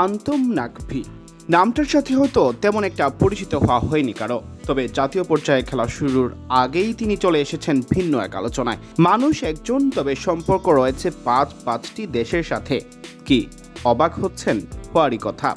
আন্তম নাকভি নামটার সাথে হয়তো তেমন একটা পরিচিত হওয়া হয়নি কারো, তবে জাতীয় পর্যায়ে খেলা শুরুর আগেই তিনি চলে এসেছেন ভিন্ন এক আলোচনায়। মানুষ একজন, তবে সম্পর্ক রয়েছে পাঁচটি দেশের সাথে। কি অবাক হচ্ছেন? হওয়ারই কথা।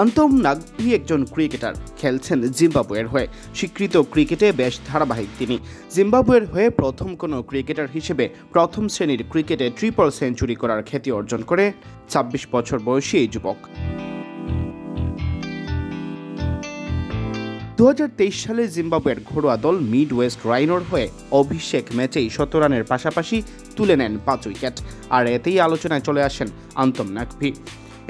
আন্তম নাকভি একজন ক্রিকেটার, খেলছেন জিম্বাবুয়ের হয়ে। স্বীকৃত ক্রিকেটে বেশ ধারাবাহিক তিনি। জিম্বাবুয়ের হয়ে প্রথম কোনো ক্রিকেটার হিসেবে প্রথম শ্রেণীর ক্রিকেটে ট্রিপল সেঞ্চুরি করার খ্যাতি অর্জন করে ২৬ বছর বয়সী এই যুবক। ২০২৩ সালে জিম্বাবুয়ের ঘরোয়া দল মিড ওয়েস্ট রাইনোর হয়ে অভিষেক ম্যাচেই ১৭ রানের পাশাপাশি তুলে নেন ৫ উইকেট, আর এতেই আলোচনায় চলে আসেন আন্তম নাকভি।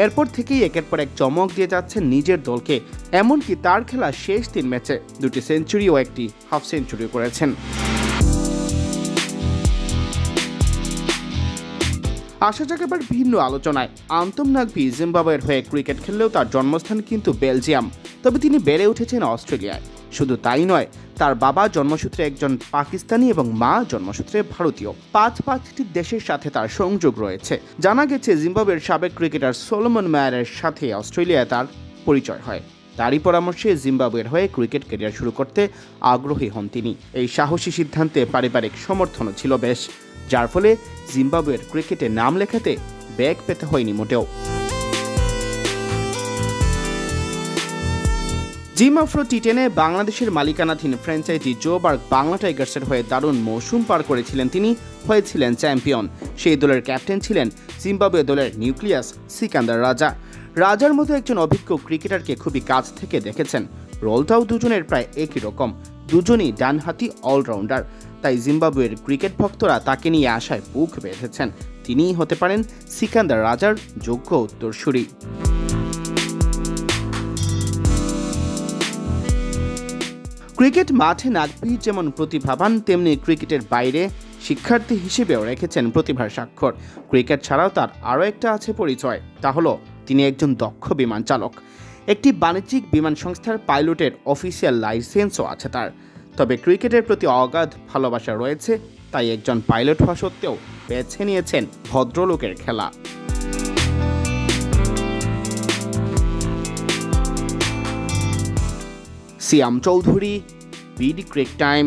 এরপর থেকেই একের পর এক চমক দিয়ে যাচ্ছেন নিজের দলকে, এমনকি তার খেলা শেষ ৩ ম্যাচে ২টি সেঞ্চুরি ও ১টি হাফ সেঞ্চুরি করেছেন। আসা যাক এবার ভিন্ন আলোচনায়। আন্তম নাকভি জিম্বাবুয়ের হয়ে ক্রিকেট খেললেও তার জন্মস্থান কিন্তু বেলজিয়াম, তবে তিনি বেড়ে উঠেছেন অস্ট্রেলিয়ায়। শুধু তাই নয়, তার বাবা জন্মসূত্রে একজন পাকিস্তানি এবং মা জন্মসূত্রে ভারতীয়। পাঁচটি দেশের সাথে তার সংযোগ রয়েছে। জানা গেছে জিম্বাবুয়ের সাবেক ক্রিকেটার সলোমন মায়ারের সাথে অস্ট্রেলিয়ায় তার পরিচয় হয়। তারই পরামর্শে জিম্বাবুয়ের হয়ে ক্রিকেট ক্যারিয়ার শুরু করতে আগ্রহী হন তিনি। এই সাহসী সিদ্ধান্তে পারিবারিক সমর্থনও ছিল বেশ, যার ফলে জিম্বাবুয়ের ক্রিকেটে নাম লেখাতে ব্যাগ পেতে হয়নি মোটেও। জিম আফ্রো টি10-এ বাংলাদেশের মালিকানাধীন ফ্র্যাঞ্চাইজি জোবার্গ বাংলা টাইগার্সের হয়ে দারুণ মৌসুম পার করেছিলেন তিনি, হয়েছিলেন চ্যাম্পিয়ন। সেই দলের ক্যাপ্টেন ছিলেন জিম্বাবুয়ে দলের নিউক্লিয়াস সিকান্দার রাজা। রাজার মতো একজন অভিজ্ঞ ক্রিকেটারকে খুবই কাছ থেকে দেখেছেন। রোলটাও দুজনের প্রায় একই রকম, দুজনই ডানহাতি অলরাউন্ডার। তাই জিম্বাবুয়ের ক্রিকেট ভক্তরা তাকে নিয়ে আশায় বুক বেঁধেছেন, তিনিই হতে পারেন সিকান্দার রাজার যোগ্য উত্তরসূরি। ক্রিকেট মাঠে নাকভি যেমন প্রতিভাবান, তেমনি ক্রিকেটের বাইরে শিক্ষার্থী হিসেবেও রেখেছেন প্রতিভার স্বাক্ষর। ক্রিকেট ছাড়াও তার আরও একটা আছে পরিচয়, তা হলো তিনি একজন দক্ষ বিমান চালক। একটি বাণিজ্যিক বিমান সংস্থার পাইলটের অফিসিয়াল লাইসেন্সও আছে তার। তবে ক্রিকেটের প্রতি অগাধ ভালোবাসা রয়েছে, তাই একজন পাইলট হওয়া সত্ত্বেও বেছে নিয়েছেন ভদ্রলোকের খেলা। সিয়াম চৌধুরী, বিডি ক্রিক টাইম।